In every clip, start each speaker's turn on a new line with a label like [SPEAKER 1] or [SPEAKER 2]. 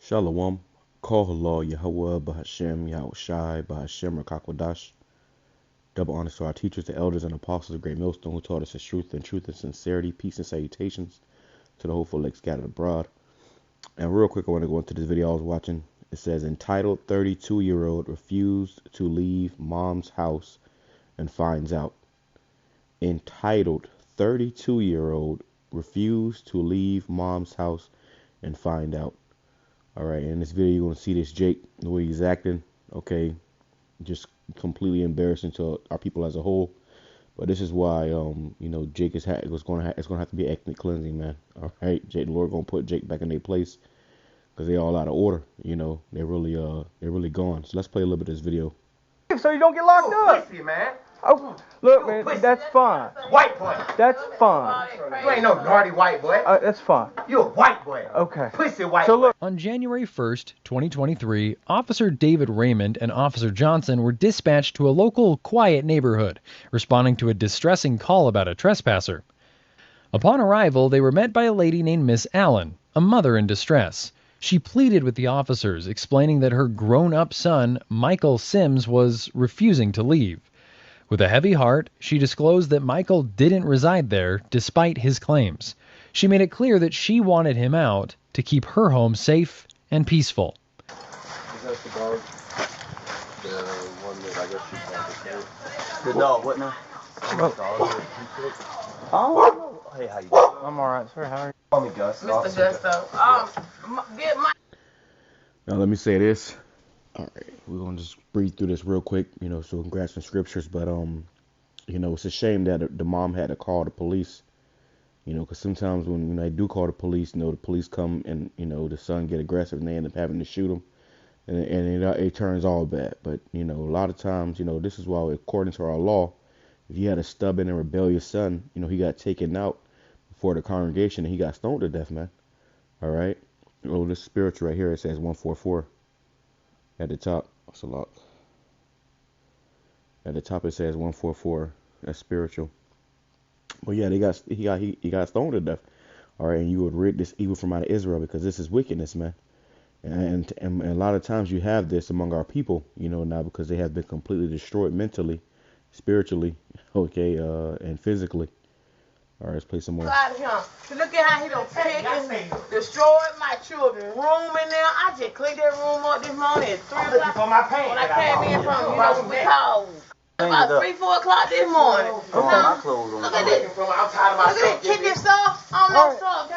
[SPEAKER 1] Shalom. Call HALAL, YAHAWAH, BAHASHAM, YAHWASHI, BAHASHAM, or QADASH. Double honors to our teachers, the elders, and apostles of Great Millstone who taught us the truth and sincerity, peace and salutations to the hopeful elect scattered abroad. And real quick, I want to go into this video I was watching. It says, entitled 32-year-old refused to leave mom's house and finds out. Entitled 32-year-old refused to leave mom's house and find out. All right, in this video, you're going to see this Jake, the way he's acting. Okay, just completely embarrassing to our people as a whole. But this is why, you know, Jake is it's going to have to be ethnic cleansing, man. All right, Jake, the Lord going to put Jake back in their place because they're all out of order. You know, they're really gone. So let's play a little bit of this video.
[SPEAKER 2] So you don't get locked up.
[SPEAKER 3] Pussy, man.
[SPEAKER 2] Oh, look, man, that's fine.
[SPEAKER 3] White boy.
[SPEAKER 2] That's fine.
[SPEAKER 3] You ain't no naughty white boy.
[SPEAKER 2] That's fine.
[SPEAKER 3] You a white boy.
[SPEAKER 2] Okay.
[SPEAKER 3] Pussy white
[SPEAKER 2] So
[SPEAKER 3] boy.
[SPEAKER 2] look.
[SPEAKER 4] On January 1st, 2023, Officer David Raymond and Officer Johnson were dispatched to a local quiet neighborhood, responding to a distressing call about a trespasser. Upon arrival, they were met by a lady named Miss Allen, a mother in distress. She pleaded with the officers, explaining that her grown-up son, Michael Sims, was refusing to leave. With a heavy heart, she disclosed that Michael didn't reside there, despite his claims. She made it clear that she wanted him out to keep her home safe and peaceful.
[SPEAKER 5] Is that the dog? The one that I guess you found the
[SPEAKER 6] The dog, what now?
[SPEAKER 5] Oh,
[SPEAKER 6] Hey, how you doing?
[SPEAKER 2] I'm alright, sir. How are you?
[SPEAKER 5] call me Gus.
[SPEAKER 6] Mr. Gusto. Get my...
[SPEAKER 1] Now, let me say this. All right, we're going to just breathe through this real quick, you know, so we can grab some scriptures. But, you know, it's a shame that the mom had to call the police, you know, because sometimes when they do call the police, you know, the police come and, you know, the son get aggressive and they end up having to shoot him. And it turns all bad. But, you know, a lot of times, you know, this is why, according to our law, if you had a stubborn and rebellious son, you know, he got taken out before the congregation and he got stoned to death, man. All right. Oh, this spiritual right here, it says 144 at the top. That's a lot. At the top it says 144. That's spiritual. Well, yeah, he got stoned to death. All right, and you would rid this evil from out of Israel because this is wickedness, man. And a lot of times you have this among our people, you know, now because they have been completely destroyed mentally, spiritually, okay, and physically. All right, let's play some more.
[SPEAKER 6] Look at how he done picked and destroyed my children's room in there. I just cleaned that room up this morning at 3 o'clock.
[SPEAKER 3] For my pants.
[SPEAKER 6] When I came in from, you know, we called about 3, 4 o'clock this morning.
[SPEAKER 5] my clothes on.
[SPEAKER 6] Look at this.
[SPEAKER 3] I'm tired of my
[SPEAKER 6] Look at this kidney stuff on that stuff.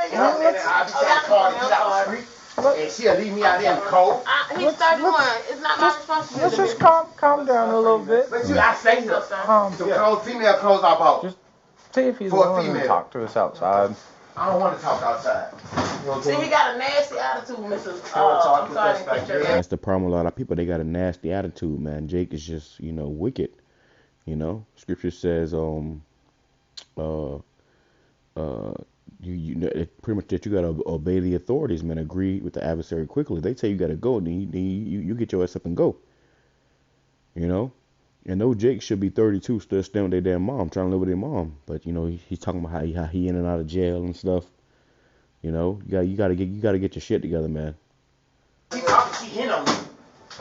[SPEAKER 6] Okay,
[SPEAKER 3] and she'll leave me out there in the cold.
[SPEAKER 6] He's 31. It's not my responsibility.
[SPEAKER 2] Let's just calm down a little bit.
[SPEAKER 3] But I say here. Some clothes, female clothes I bought.
[SPEAKER 2] Just see if he's
[SPEAKER 3] For a
[SPEAKER 2] willing to
[SPEAKER 3] female.
[SPEAKER 2] talk to us outside.
[SPEAKER 3] I don't want to talk outside.
[SPEAKER 6] See, he got a nasty attitude, Mrs.
[SPEAKER 5] talk
[SPEAKER 6] I'm sorry,
[SPEAKER 5] with respect.
[SPEAKER 6] Mr.
[SPEAKER 1] That's the problem with a lot of people. They got a nasty attitude, man. Jake is just, you know, wicked. You know, scripture says, you know, pretty much that you gotta obey the authorities, man. Agree with the adversary quickly. If they tell you gotta go, then you get your ass up and go. You know, and no Jake should be 32 still staying with their damn mom, trying to live with their mom. But you know, he's talking about how he in and out of jail and stuff. You know, you gotta get your shit together, man.
[SPEAKER 3] She hit on me.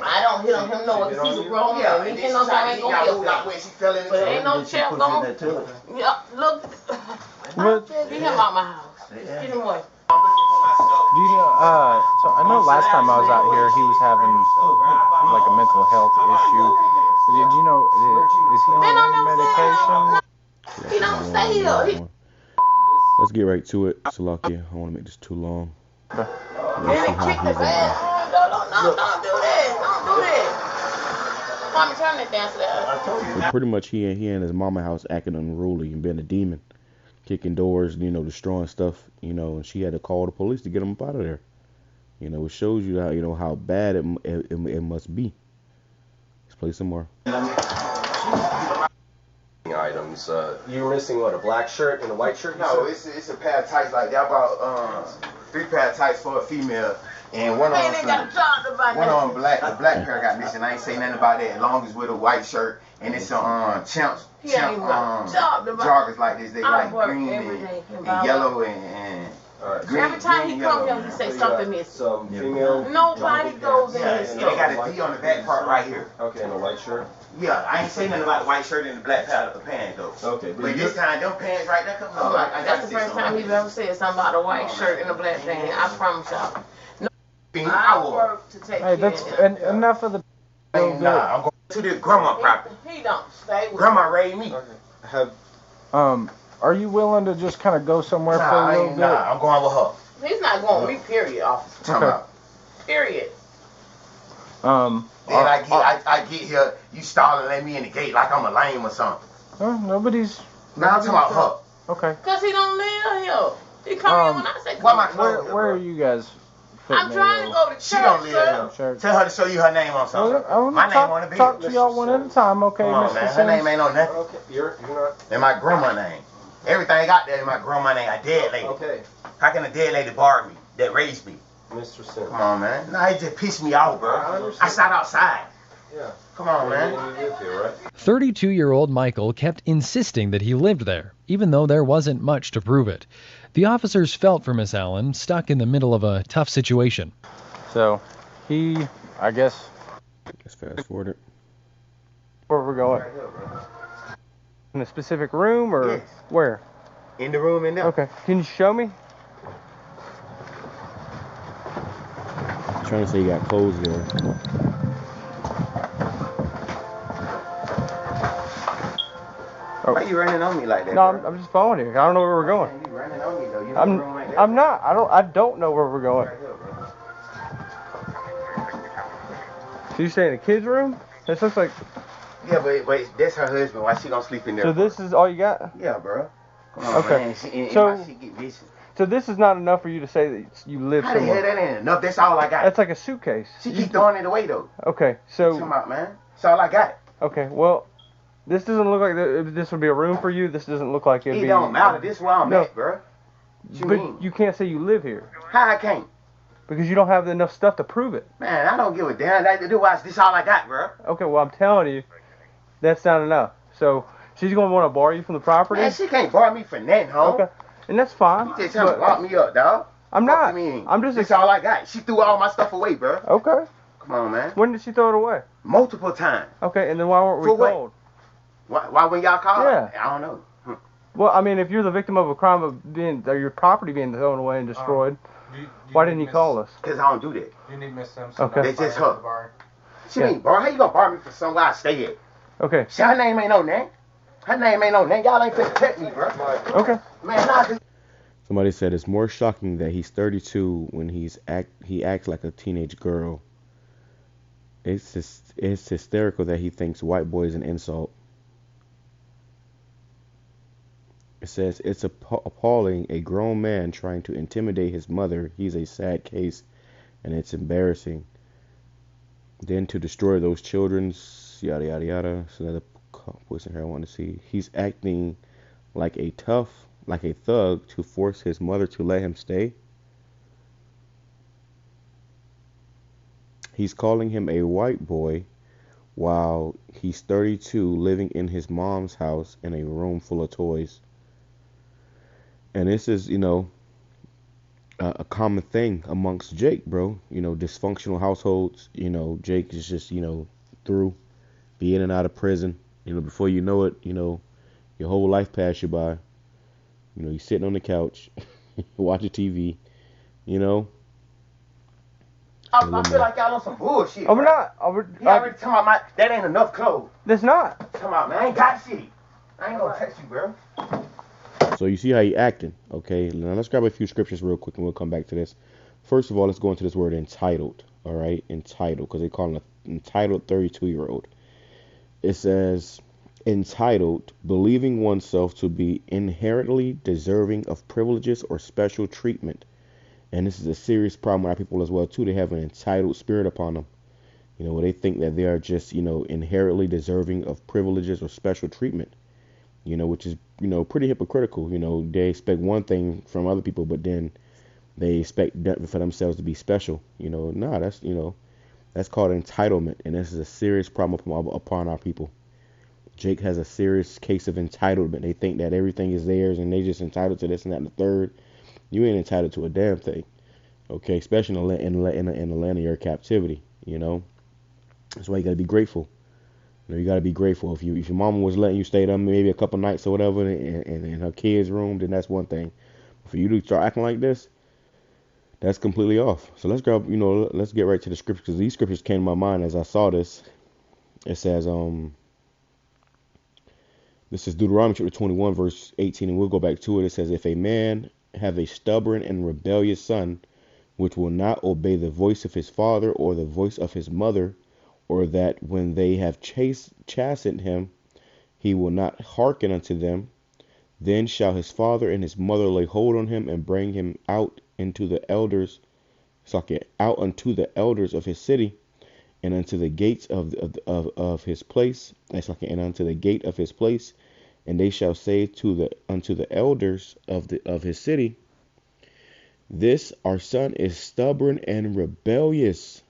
[SPEAKER 6] I don't hit on him, no. He's a grown man. He hit on him, I ain't gonna kill him. But ain't no champ going. Yeah, look. Get him out my house. Get him away.
[SPEAKER 2] Do you know, so I know last time I was out here, he was having like a mental health issue. Did you know, is he on any medication?
[SPEAKER 6] He don't stay here.
[SPEAKER 1] Let's get right to it. Salakia, I don't want to make this too long.
[SPEAKER 6] Don't do that. Don't do that. Mommy, turn that down to that.
[SPEAKER 1] So pretty much he in his mama house acting unruly and being a demon, kicking doors, you know, destroying stuff, you know, and she had to call the police to get him up out of there. You know, it shows you how, you know, how bad it must be. Let's play some more.
[SPEAKER 5] Items. You were missing what? A black shirt and a white shirt?
[SPEAKER 3] No, it's a pair of tights like that. I bought 3 pair of tights for a female, and one of them black. The black pair got missing. I ain't say nothing about that. As long as with a white shirt, and it's some champ joggers like this. They like green and yellow and
[SPEAKER 5] Alright.
[SPEAKER 6] Every time he come here, he say something missing.
[SPEAKER 5] Some female.
[SPEAKER 6] Nobody goes in his
[SPEAKER 3] They
[SPEAKER 6] store.
[SPEAKER 3] got a D on the back part right here.
[SPEAKER 5] Okay, and a white shirt.
[SPEAKER 3] Yeah, I ain't saying nothing about the white shirt and the black pants though.
[SPEAKER 5] Okay,
[SPEAKER 3] but this time, them pants right there come on. I
[SPEAKER 6] That's the first time he's ever said something about a white shirt and a black pants. I promise y'all. I work to take
[SPEAKER 2] Hey,
[SPEAKER 6] care
[SPEAKER 2] that's
[SPEAKER 6] of him.
[SPEAKER 2] enough of the.
[SPEAKER 3] Nah, I'm going to the grandma property.
[SPEAKER 6] He don't stay with
[SPEAKER 3] Grandma raised me.
[SPEAKER 5] Have
[SPEAKER 2] Are you willing to just kind of go somewhere for a little bit?
[SPEAKER 3] Nah, I'm going with her.
[SPEAKER 6] He's not going with me, period, officer.
[SPEAKER 3] Talking about.
[SPEAKER 6] Period.
[SPEAKER 3] Then I get here, you stalling at me in the gate like I'm a lame or something.
[SPEAKER 2] Nobody's.
[SPEAKER 3] Now I'm talking about her.
[SPEAKER 2] Okay.
[SPEAKER 6] Because he don't live here. He come here when I say
[SPEAKER 3] Why
[SPEAKER 6] come.
[SPEAKER 3] my clothes here,
[SPEAKER 2] Where are
[SPEAKER 3] bro?
[SPEAKER 2] you guys?
[SPEAKER 6] I'm trying to go to church,
[SPEAKER 3] She don't live
[SPEAKER 6] sir.
[SPEAKER 3] here. Tell her to show you her name on something. My name on the bill.
[SPEAKER 2] Talk to y'all one at a time, okay,
[SPEAKER 3] Come on,
[SPEAKER 2] Mr.
[SPEAKER 3] man. Her
[SPEAKER 2] Sims?
[SPEAKER 3] name ain't on nothing.
[SPEAKER 5] okay, you're not.
[SPEAKER 3] And my grandma name. Everything I got there is my grandma name. A dead lady.
[SPEAKER 5] Okay,
[SPEAKER 3] How can a dead lady bar me that raised me?
[SPEAKER 5] Mr. Sims.
[SPEAKER 3] Come on, man. Nah, it just pissed me off, bro.
[SPEAKER 5] I understand.
[SPEAKER 3] I sat outside.
[SPEAKER 5] Yeah.
[SPEAKER 3] Come on, man.
[SPEAKER 5] You live here, right?
[SPEAKER 4] 32-year-old Michael kept insisting that he lived there, even though there wasn't much to prove it. The officers felt for Miss Allen, stuck in the middle of a tough situation.
[SPEAKER 2] So, I guess,
[SPEAKER 1] Let's fast forward it.
[SPEAKER 2] where we're going? In a specific room or
[SPEAKER 3] Yes.
[SPEAKER 2] where?
[SPEAKER 3] In the room in there.
[SPEAKER 2] Okay. Can you show me?
[SPEAKER 1] Trying to say you got clothes there.
[SPEAKER 3] Why you running on me like that?
[SPEAKER 2] No,
[SPEAKER 3] bro?
[SPEAKER 2] I'm just following you. I don't know where we're going.
[SPEAKER 3] You running on me though. You in the room like that?
[SPEAKER 2] I'm not. I don't know where we're going.
[SPEAKER 3] Right here, bro.
[SPEAKER 2] So you say in the kids' room? This looks like.
[SPEAKER 3] Yeah, but that's her husband. Why she gonna sleep in there?
[SPEAKER 2] So this is all you got?
[SPEAKER 3] Yeah, bro. Come on,
[SPEAKER 2] Okay.
[SPEAKER 3] man. She
[SPEAKER 2] So-
[SPEAKER 3] get vicious.
[SPEAKER 2] So this is not enough for you to say that you live
[SPEAKER 3] How the hell
[SPEAKER 2] somewhere.
[SPEAKER 3] that ain't enough? That's all I got.
[SPEAKER 2] That's like a suitcase.
[SPEAKER 3] She keep throwing it away though.
[SPEAKER 2] Okay.
[SPEAKER 3] Come
[SPEAKER 2] So
[SPEAKER 3] on, man. That's all I got.
[SPEAKER 2] okay. Well, this doesn't look like this would be a room for you. This doesn't look like it'd
[SPEAKER 3] It
[SPEAKER 2] be.
[SPEAKER 3] don't matter. This where I'm
[SPEAKER 2] No.
[SPEAKER 3] at, bro. What you
[SPEAKER 2] But
[SPEAKER 3] mean?
[SPEAKER 2] you can't say you live here
[SPEAKER 3] How I can't?
[SPEAKER 2] because you don't have enough stuff to prove it.
[SPEAKER 3] Man, I don't give a damn. This all I got, bro.
[SPEAKER 2] Okay. Well, I'm telling you, that's not enough. So she's gonna want to borrow you from the property.
[SPEAKER 3] Man, she can't bar me for nothing, home.
[SPEAKER 2] Okay. And that's fine.
[SPEAKER 3] You just trying to
[SPEAKER 2] but-
[SPEAKER 3] lock me up, dog.
[SPEAKER 2] I'm
[SPEAKER 3] Fuck
[SPEAKER 2] not.
[SPEAKER 3] you mean?
[SPEAKER 2] I'm just.
[SPEAKER 3] That's all I got. She threw all my stuff away, bro.
[SPEAKER 2] Okay.
[SPEAKER 3] Come on, man.
[SPEAKER 2] When did she throw it away?
[SPEAKER 3] Multiple times.
[SPEAKER 2] Okay. And then why weren't we
[SPEAKER 3] For what?
[SPEAKER 2] told?
[SPEAKER 3] Why when y'all call?
[SPEAKER 2] Yeah.
[SPEAKER 3] I don't know.
[SPEAKER 2] Well, I mean, if you're the victim of a crime of or your property being thrown away and destroyed, why didn't you call us?
[SPEAKER 3] Because I don't do that.
[SPEAKER 2] You need Miss Simpson. Okay.
[SPEAKER 3] It's just her. She
[SPEAKER 2] Yeah.
[SPEAKER 3] mean, bar? How you gonna bar me for somewhere I stay at?
[SPEAKER 2] Okay.
[SPEAKER 3] See, her name ain't no name. Her name ain't no name. Y'all ain't finna check me, bro.
[SPEAKER 2] Okay.
[SPEAKER 3] Man, nah, cause
[SPEAKER 1] Somebody said it's more shocking that he's 32 when he acts like a teenage girl. It's hysterical that he thinks white boy is an insult. It says it's appalling, a grown man trying to intimidate his mother. He's a sad case, and it's embarrassing. Then to destroy those children's yada yada yada. So another voice in here I want to see. He's acting like a thug to force his mother to let him stay. He's calling him a white boy while he's 32 living in his mom's house in a room full of toys. And this is, a common thing amongst Jake, bro. Dysfunctional households. Jake is just, through, be in and out of prison. Before you know it, your whole life pass you by. You're sitting on the couch, watching TV,
[SPEAKER 3] I feel like y'all on some bullshit.
[SPEAKER 2] Oh, we're
[SPEAKER 3] bro.
[SPEAKER 2] not.
[SPEAKER 3] He already talking about that ain't enough clothes.
[SPEAKER 2] That's not.
[SPEAKER 3] Come on, man. I ain't got shit. I ain't gonna touch you, bro.
[SPEAKER 1] So you see how he acting, okay? Now let's grab a few scriptures real quick and we'll come back to this. First of all, let's go into this word entitled, all right? Entitled, because they call him an entitled 32-year-old. It says, entitled, believing oneself to be inherently deserving of privileges or special treatment. And this is a serious problem with our people as well, too. They have an entitled spirit upon them. Where they think that they are just, inherently deserving of privileges or special treatment. Which is, pretty hypocritical. They expect one thing from other people, but then they expect for themselves to be special. That's called entitlement. And this is a serious problem upon our people. Jake has a serious case of entitlement. They think that everything is theirs and they just entitled to this and that and the third. You ain't entitled to a damn thing. Okay, especially in the land of your captivity. That's why you gotta be grateful. You gotta be grateful. If your mama was letting you stay there maybe a couple nights or whatever in her kid's room, then that's one thing. For you to start acting like this, that's completely off. So let's get right to the scriptures, because these scriptures came to my mind as I saw this. It says, this is Deuteronomy chapter 21, verse 18, and we'll go back to it. It says, if a man have a stubborn and rebellious son, which will not obey the voice of his father or the voice of his mother, or that when they have chastened him, he will not hearken unto them, then shall his father and his mother lay hold on him and bring him out unto the elders of his city, and unto the gates of his place, and unto the gate of his place, and they shall say unto the elders of his city, this our son is stubborn and rebellious.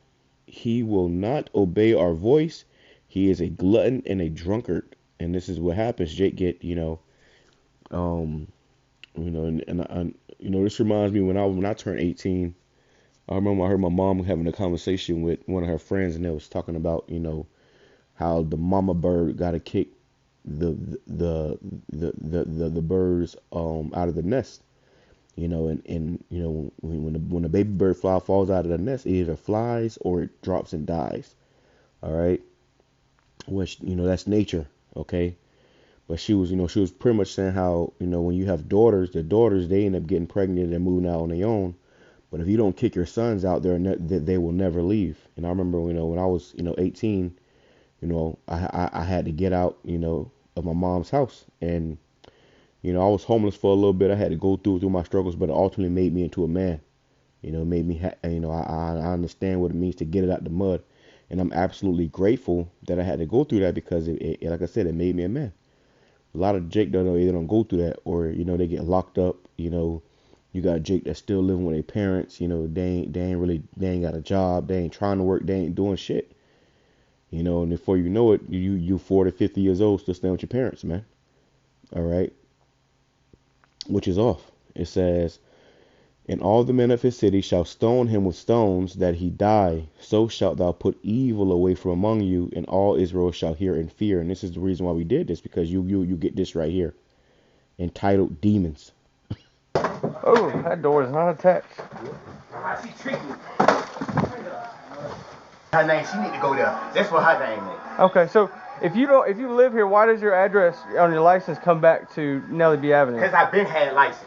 [SPEAKER 1] He will not obey our voice. He is a glutton and a drunkard. And this is what happens. Jake get, this reminds me when I turned 18. I remember I heard my mom having a conversation with one of her friends, and they was talking about, how the mama bird got to kick the birds out of the nest. When the baby bird falls out of the nest, it either flies or it drops and dies. All right, which that's nature. Okay, but she was pretty much saying how when you have daughters, they end up getting pregnant and moving out on their own. But if you don't kick your sons out there, they will never leave. And I remember when I was 18, I had to get out of my mom's house, and I was homeless for a little bit. I had to go through my struggles, but it ultimately made me into a man. It made me, I understand what it means to get it out the mud. And I'm absolutely grateful that I had to go through that, because like I said, it made me a man. A lot of Jake they don't go through that, or, they get locked up. You got Jake that's still living with their parents. They ain't got a job. They ain't trying to work. They ain't doing shit. And before you know it, you 40, 50 years old, still staying with your parents, man. All right. Which is off. It says, and all the men of his city shall stone him with stones, that he die. So shalt thou put evil away from among you, and all Israel shall hear and fear. And this is the reason why we did this, because you get this right here, entitled demons.
[SPEAKER 2] Oh, that door is not attached.
[SPEAKER 3] She treat me. Her name, she need to go there. That's what her name is.
[SPEAKER 2] Okay, so if you live here, why does your address on your license come back to Nelly B Avenue?
[SPEAKER 3] Because I've been had license.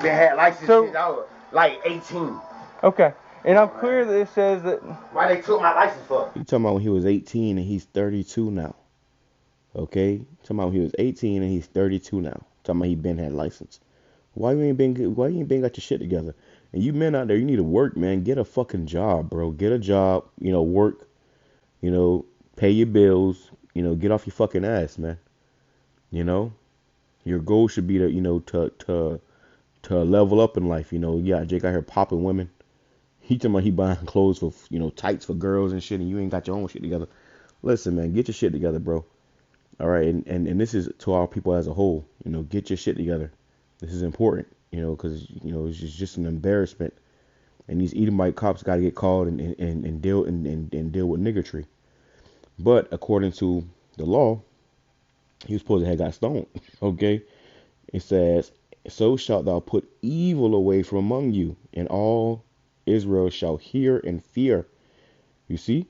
[SPEAKER 3] Been had license since I was like 18.
[SPEAKER 2] Okay, and I'm clear that it says that.
[SPEAKER 3] Why they took my license for?
[SPEAKER 1] You talking about when he was 18 and he's 32 now? Okay, talking about when he was 18 and he's 32 now. Talking about he been had license. Why you ain't been got your shit together? And you men out there, you need to work, man. Get a fucking job, bro. Get a job. Work. Pay your bills. Get off your fucking ass, man. Your goal should be to level up in life. Yeah, Jake out here popping women. He talking about he buying clothes for tights for girls and shit, and you ain't got your own shit together. Listen, man, get your shit together, bro. All right, and this is to our people as a whole. Get your shit together. This is important, because it's just an embarrassment, and these Edomite cops got to get called and deal with niggertry. But according to the law, he was supposed to have got stoned. Okay, it says, so shalt thou put evil away from among you, and all Israel shall hear and fear. You see?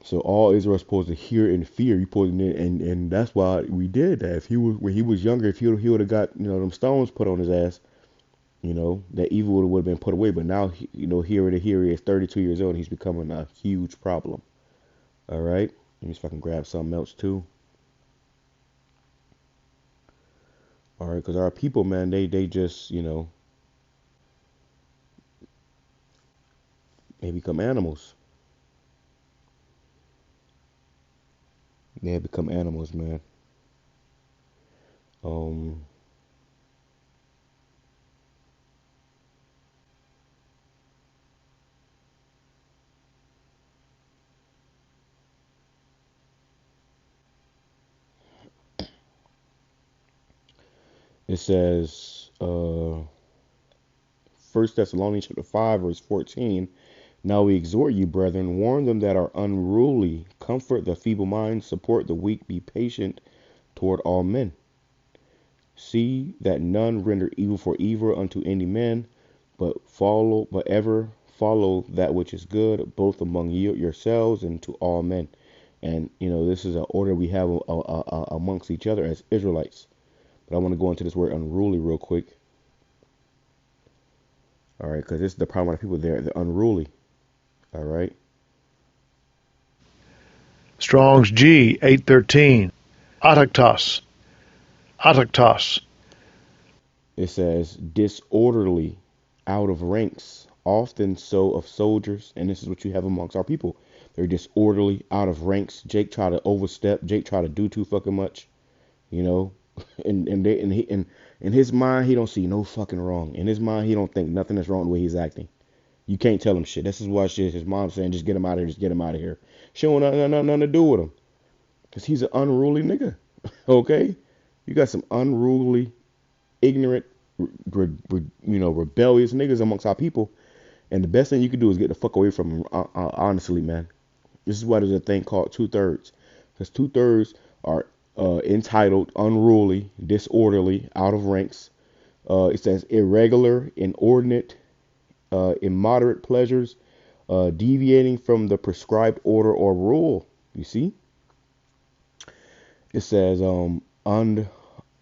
[SPEAKER 1] So all Israel is supposed to hear and fear. And that's why we did that. When he was younger, if he would have got them stones put on his ass, that evil would have been put away. But now here he is 32 years old, and he's becoming a huge problem. All right, let me see if I can grab something else too. All right, because our people, man, they just they become animals. They have become animals, man. It says, Uh, 1 Thessalonians chapter 5, verse 14. Now we exhort you, brethren, warn them that are unruly, comfort the feeble-minded, support the weak, be patient toward all men. See that none render evil for evil unto any man, but ever follow that which is good, both among you yourselves and to all men. And this is an order we have amongst each other as Israelites. But I want to go into this word unruly real quick. All right, because this is the problem with people there. They're unruly. All right.
[SPEAKER 7] Strong's G 813. Autochtos. Autochtos.
[SPEAKER 1] It says disorderly, out of ranks, often so of soldiers, and this is what you have amongst our people. They're disorderly, out of ranks. Jake tried to overstep. Jake tried to do too fucking much, and in his mind he don't see no fucking wrong. In his mind he don't think nothing is wrong the way he's acting. You can't tell him shit. This is why his mom saying just get him out of here, just get him out of here. She don't want nothing to do with him, cause he's an unruly nigga. Okay, you got some unruly, ignorant, rebellious niggas amongst our people, and the best thing you can do is get the fuck away from them. Honestly, man, this is why there's a thing called 2/3, because 2/3 are entitled unruly, disorderly, out of ranks. It says irregular, inordinate, immoderate pleasures, deviating from the prescribed order or rule. You see? It says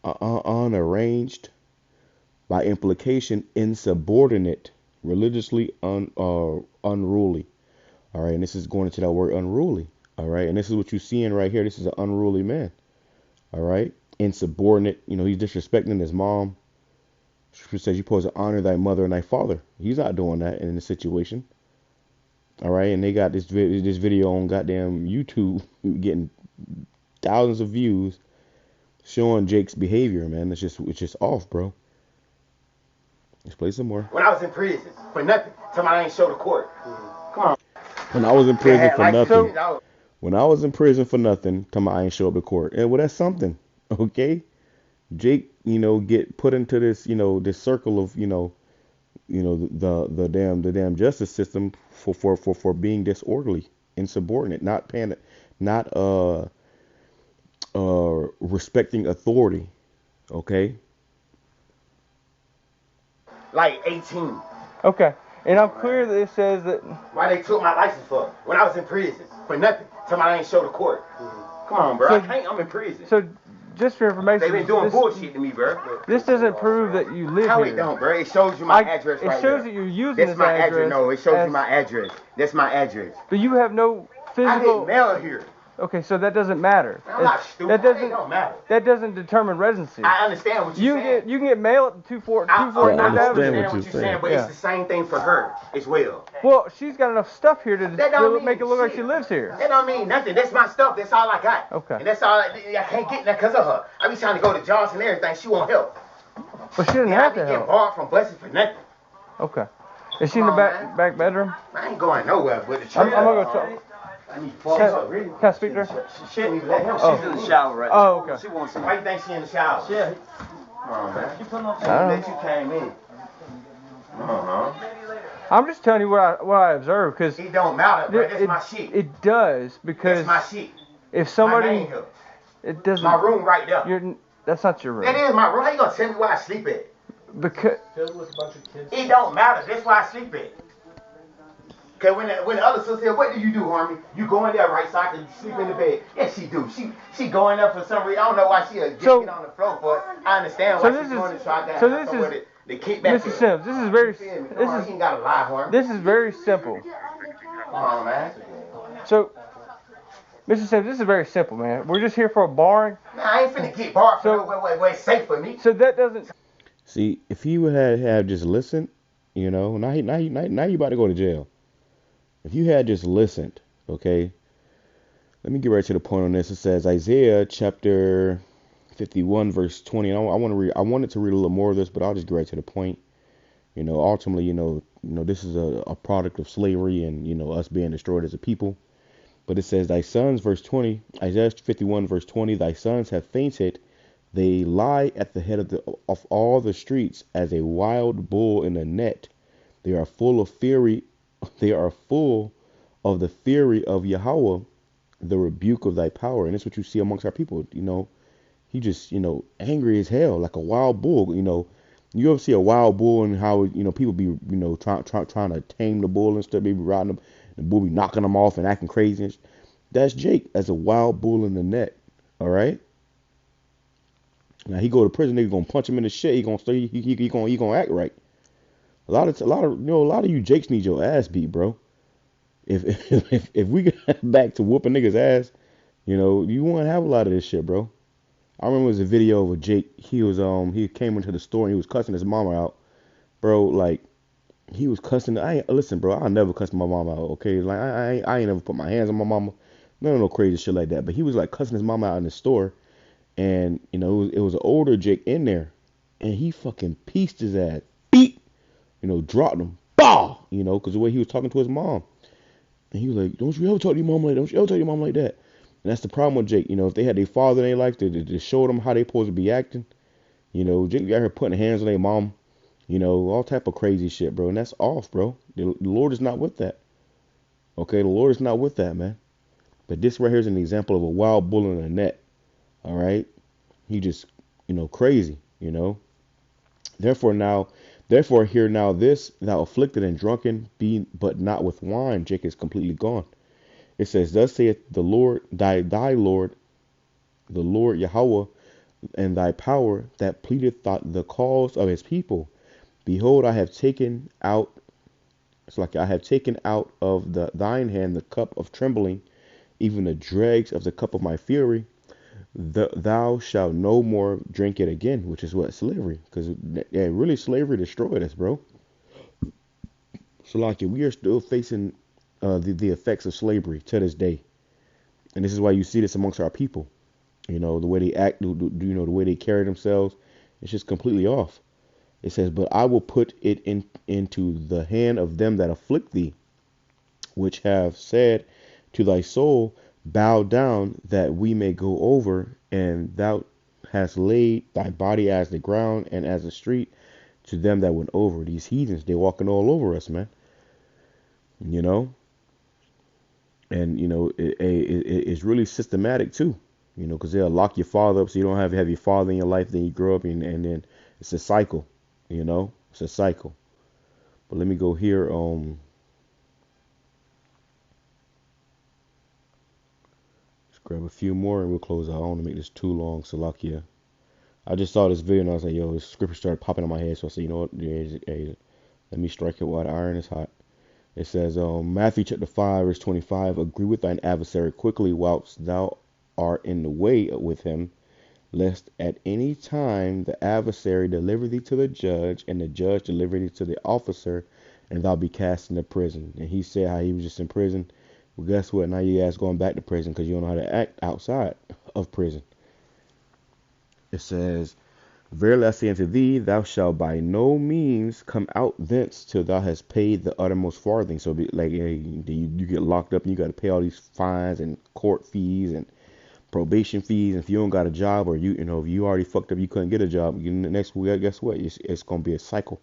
[SPEAKER 1] unarranged, by implication insubordinate, religiously unruly. All right, and this is going into that word unruly. All right, and this is what you're seeing right here. This is an unruly man. All right, insubordinate. He's disrespecting his mom. Scripture says you're supposed to honor thy mother and thy father. He's not doing that in this situation. All right, and they got this video on goddamn YouTube getting thousands of views, showing Jake's behavior, man. It's just off, bro. Let's play some more.
[SPEAKER 3] When I was in prison for nothing, somebody ain't show the court. Come on.
[SPEAKER 1] When I was in prison for nothing. When I was in prison for nothing, I ain't show up to court. And well, that's something, okay? Jake, get put into this, this circle of, the damn justice system for being disorderly, insubordinate, not paying, not respecting authority, okay?
[SPEAKER 3] Like 18.
[SPEAKER 8] Okay. And I'm clear that it says that.
[SPEAKER 3] Why they took my license for? When I was in prison for nothing. Somebody ain't show the court. Come on, bro. I'm in prison.
[SPEAKER 8] So, just for information,
[SPEAKER 3] they've been doing bullshit to me, bro.
[SPEAKER 8] This doesn't prove that you live
[SPEAKER 3] How
[SPEAKER 8] here.
[SPEAKER 3] It don't, bro. It shows you my address right
[SPEAKER 8] It shows
[SPEAKER 3] there.
[SPEAKER 8] that you're using
[SPEAKER 3] That's
[SPEAKER 8] this
[SPEAKER 3] my
[SPEAKER 8] address.
[SPEAKER 3] No, it shows you my address. That's my address.
[SPEAKER 8] But you have no physical.
[SPEAKER 3] I get mail here.
[SPEAKER 8] Okay, so that doesn't matter.
[SPEAKER 3] I'm not stupid. It don't matter.
[SPEAKER 8] That doesn't determine residency.
[SPEAKER 3] I understand what you're saying.
[SPEAKER 8] You can get mail at 249
[SPEAKER 1] I understand
[SPEAKER 8] Avenue.
[SPEAKER 1] what you're saying,
[SPEAKER 3] but it's the same thing for her as well.
[SPEAKER 8] Well, she's got enough stuff here to make it look like she lives here.
[SPEAKER 3] That don't mean nothing. That's my stuff. That's all I got.
[SPEAKER 8] Okay.
[SPEAKER 3] And that's all I can't get that because of her. I be trying to go to Johnson and everything. She won't help.
[SPEAKER 8] But she doesn't have to
[SPEAKER 3] I be
[SPEAKER 8] help.
[SPEAKER 3] getting barred from buses for nothing.
[SPEAKER 8] Okay. Is she in the back bedroom?
[SPEAKER 3] I ain't going nowhere but the church.
[SPEAKER 8] I'm gonna go talk. Can I speak to her?
[SPEAKER 3] She's in the shower right now.
[SPEAKER 8] Oh, okay.
[SPEAKER 3] She wants some. Why you think she in the shower? Yeah. Come on, man.
[SPEAKER 8] I don't
[SPEAKER 3] That you came in.
[SPEAKER 8] I'm just telling you what I observed, because
[SPEAKER 3] it don't matter, bro. That's my shit.
[SPEAKER 8] It does, because
[SPEAKER 3] that's my shit.
[SPEAKER 8] If somebody,
[SPEAKER 3] my name here.
[SPEAKER 8] It doesn't.
[SPEAKER 3] My room right there.
[SPEAKER 8] That's not your room.
[SPEAKER 3] That is my room. How you gonna tell me where I sleep at?
[SPEAKER 8] Because
[SPEAKER 5] Filled with a bunch of kids.
[SPEAKER 3] It don't matter. That's where I sleep at. Okay, when the other sister said, "What do you do, Harmony? You go in there, right, so I can sleep in the bed?" Yes, she do. She go in there for some reason. I don't know why she get on the floor for it. I understand why she's doing it, so I got somewhere to kick back.
[SPEAKER 8] Mr. Sims, this is very.
[SPEAKER 3] You ain't gotta lie, Harmony.
[SPEAKER 8] This is very simple.
[SPEAKER 3] Come on, man.
[SPEAKER 8] So, Mr. Sims, this is very simple, man. We're just here for a barring.
[SPEAKER 3] Man, I ain't finna get barred for where it's safe for me.
[SPEAKER 8] So that doesn't.
[SPEAKER 1] See, if he would have just listened, now you about to go to jail. If you had just listened, okay, let me get right to the point on this. It says Isaiah chapter 51 verse 20. And I wanted to read a little more of this, but I'll just get right to the point. Ultimately, this is a product of slavery and us being destroyed as a people. But it says, "Thy sons," verse 20, Isaiah 51 verse 20, "Thy sons have fainted, They lie at the head of all the streets as a wild bull in a net. They are full of fury. They are full of the fury of Yahweh, the rebuke of thy power. And that's what you see amongst our people. You know, he just, you know, angry as hell, like a wild bull. You know, you ever see a wild bull and how, you know, people be, you know, trying to tame the bull and stuff. They be riding them, the bull be knocking them off and acting crazy. And that's Jake as a wild bull in the net. All right. Now he go to prison, they gonna punch him in the shit. He gonna stay. He gonna act right. A lot of you Jakes need your ass beat, bro. If we get back to whooping niggas ass, you know, you won't have a lot of this shit, bro. I remember it was a video of a Jake. He came into the store and he was cussing his mama out, bro. Like he was cussing. Listen, bro. I'll never cuss my mama out. Okay, like I ain't never put my hands on my mama. No crazy shit like that. But he was like cussing his mama out in the store, and you know it was an older Jake in there, and he fucking pieced his ass, beat, you know, dropped him, bah, you know, because the way he was talking to his mom. And he was like, don't you ever talk to your mom like that. Don't you ever talk to your mom like that. And that's the problem with Jake. You know, if they had their father in their life to show them how they supposed to be acting, you know, Jake got her putting hands on their mom, you know, all type of crazy shit, bro. And that's off, bro. The Lord is not with that. Okay, the Lord is not with that, man. But this right here is an example of a wild bull in a net. All right. He just, you know, crazy, you know. Therefore hear now this, thou afflicted and drunken, be but not with wine. Jake is completely gone. It says, thus saith the Lord, thy Lord, the Lord Yahweh, and thy power that pleadeth the cause of his people. Behold, I have taken out, it's like I have taken out of thine hand the cup of trembling, even the dregs of the cup of my fury. Thou shalt no more drink it again, which is what? Slavery. Because really slavery destroyed us, bro. So like we are still facing the effects of slavery to this day. And this is why you see this amongst our people. You know, the way they act, you know, the way they carry themselves, it's just completely off. It says, but I will put it into the hand of them that afflict thee, which have said to thy soul, bow down that we may go over, and thou hast laid thy body as the ground and as the street to them that went over. These heathens, they walking all over us, man. You know, and you know it's really systematic too. You know, because they'll lock your father up so you don't have your father in your life. Then you grow up and then it's a cycle. You know, it's a cycle. But let me go here. Grab a few more and we'll close out. I don't want to make this too long, Salakia. I just saw this video and I was like, yo, this scripture started popping in my head. So I said, you know what? Hey, let me strike it while the iron is hot. It says, Matthew chapter 5, verse 25, agree with thine adversary quickly whilst thou art in the way with him, lest at any time the adversary deliver thee to the judge, and the judge deliver thee to the officer, and thou be cast into prison. And he said how he was just in prison. Well, guess what? Now your ass going back to prison because you don't know how to act outside of prison. It says, verily I say unto thee, thou shalt by no means come out thence till thou hast paid the uttermost farthing. So be like, hey, you get locked up and you got to pay all these fines and court fees and probation fees. And if you don't got a job, or you know if you already fucked up, you couldn't get a job, next week, guess what? It's gonna be a cycle.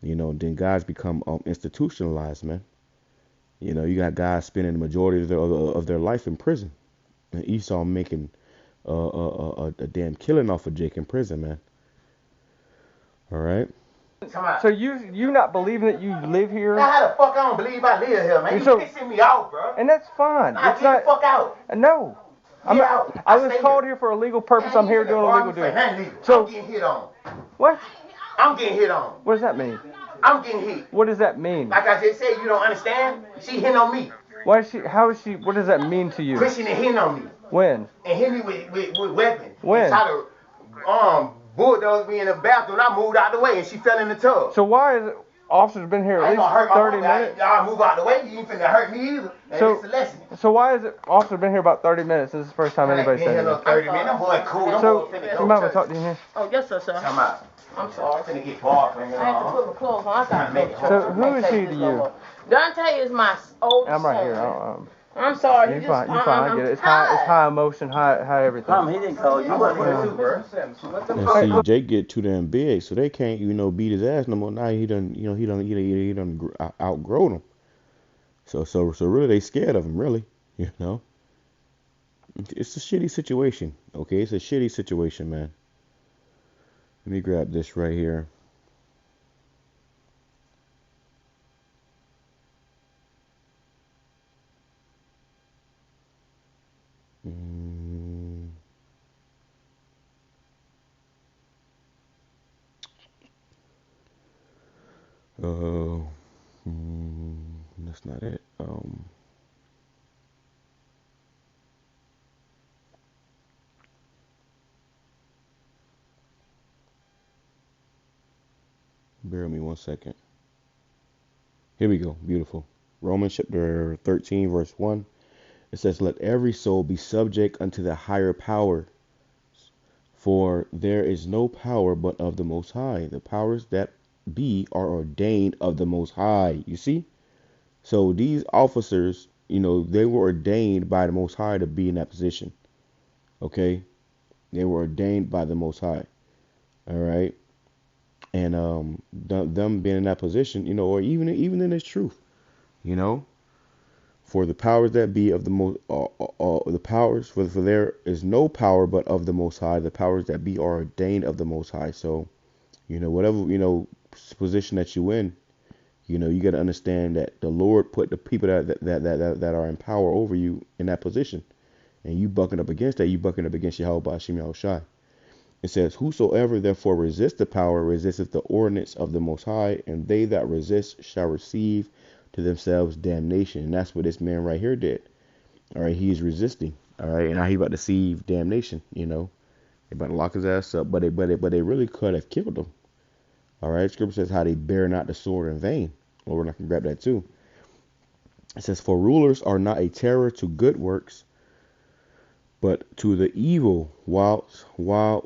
[SPEAKER 1] You know, then guys become institutionalized, man. You know, you got guys spending the majority of their life in prison. And Esau making a damn killing off of Jake in prison, man. All right.
[SPEAKER 8] So you not believing that you live here?
[SPEAKER 3] Now, how the fuck I don't believe I live here, man? You pissing me off, bro.
[SPEAKER 8] And that's fine.
[SPEAKER 3] Nah, get the fuck out.
[SPEAKER 8] No. I was called here for a legal purpose. I'm here doing a legal duty. So
[SPEAKER 3] I'm getting hit on.
[SPEAKER 8] What?
[SPEAKER 3] I'm getting hit on.
[SPEAKER 8] What does that mean?
[SPEAKER 3] I'm getting hit.
[SPEAKER 8] What does that mean?
[SPEAKER 3] Like I just said, you don't understand? She hitting on me.
[SPEAKER 8] Why is she? How is she? What does that mean to you?
[SPEAKER 3] Christian and hitting on me.
[SPEAKER 8] When?
[SPEAKER 3] And hit me with weapons.
[SPEAKER 8] When?
[SPEAKER 3] And try to bulldoze me in the bathroom. I moved out the way and she fell in the tub.
[SPEAKER 8] So why is it? Officers been here at least 30 minutes.
[SPEAKER 3] Y'all move out the way. You ain't finna hurt me either. And it's a lesson.
[SPEAKER 8] So why is it? Officers been here about 30 minutes. This is the first time anybody's said
[SPEAKER 3] it. 30 minutes. Them boy cool.
[SPEAKER 8] So you might want to talk to you here.
[SPEAKER 6] Oh yes, sir.
[SPEAKER 3] Come out.
[SPEAKER 6] I'm sorry.
[SPEAKER 3] I'm finna get barred.
[SPEAKER 6] I have to put my clothes on. I gotta make it.
[SPEAKER 8] So who is he to you?
[SPEAKER 6] Dante is my oldest
[SPEAKER 8] I'm right
[SPEAKER 6] son.
[SPEAKER 8] here.
[SPEAKER 6] I'm sorry.
[SPEAKER 8] You're fine. You're fine. I get it. It's high emotion, high everything.
[SPEAKER 9] He didn't call you. You wasn't here too, bro.
[SPEAKER 1] And see, Jake get too damn big, so they can't, beat his ass no more. Now he done outgrown him. So really, they scared of him, really. It's a shitty situation. Okay, it's a shitty situation, man. Let me grab this right here. That's not it. Bear with me 1 second. Here we go. Beautiful. Romans chapter 13, verse 1. It says, "Let every soul be subject unto the higher power, for there is no power but of the Most High. The powers that be are ordained of the Most High." You see? So these officers, they were ordained by the Most High to be in that position. Okay? They were ordained by the Most High. All right? And them being in that position, or even in its truth, for the powers that be of the most, the powers, for there is no power but of the Most High. The powers that be are ordained of the Most High. So, whatever, position that you in, you got to understand that the Lord put the people that are in power over you in that position. And you bucking up against that, you bucking up against YAHAWASHI. It says, "Whosoever therefore resists the power resisteth the ordinance of the Most High, and they that resist shall receive to themselves damnation." And that's what this man right here did. All right, he is resisting. All right, and now he about to receive damnation. They about to lock his ass up, but they really could have killed him. All right, Scripture says how they bear not the sword in vain. Lord, I can grab that too. It says, "For rulers are not a terror to good works, but to the evil. While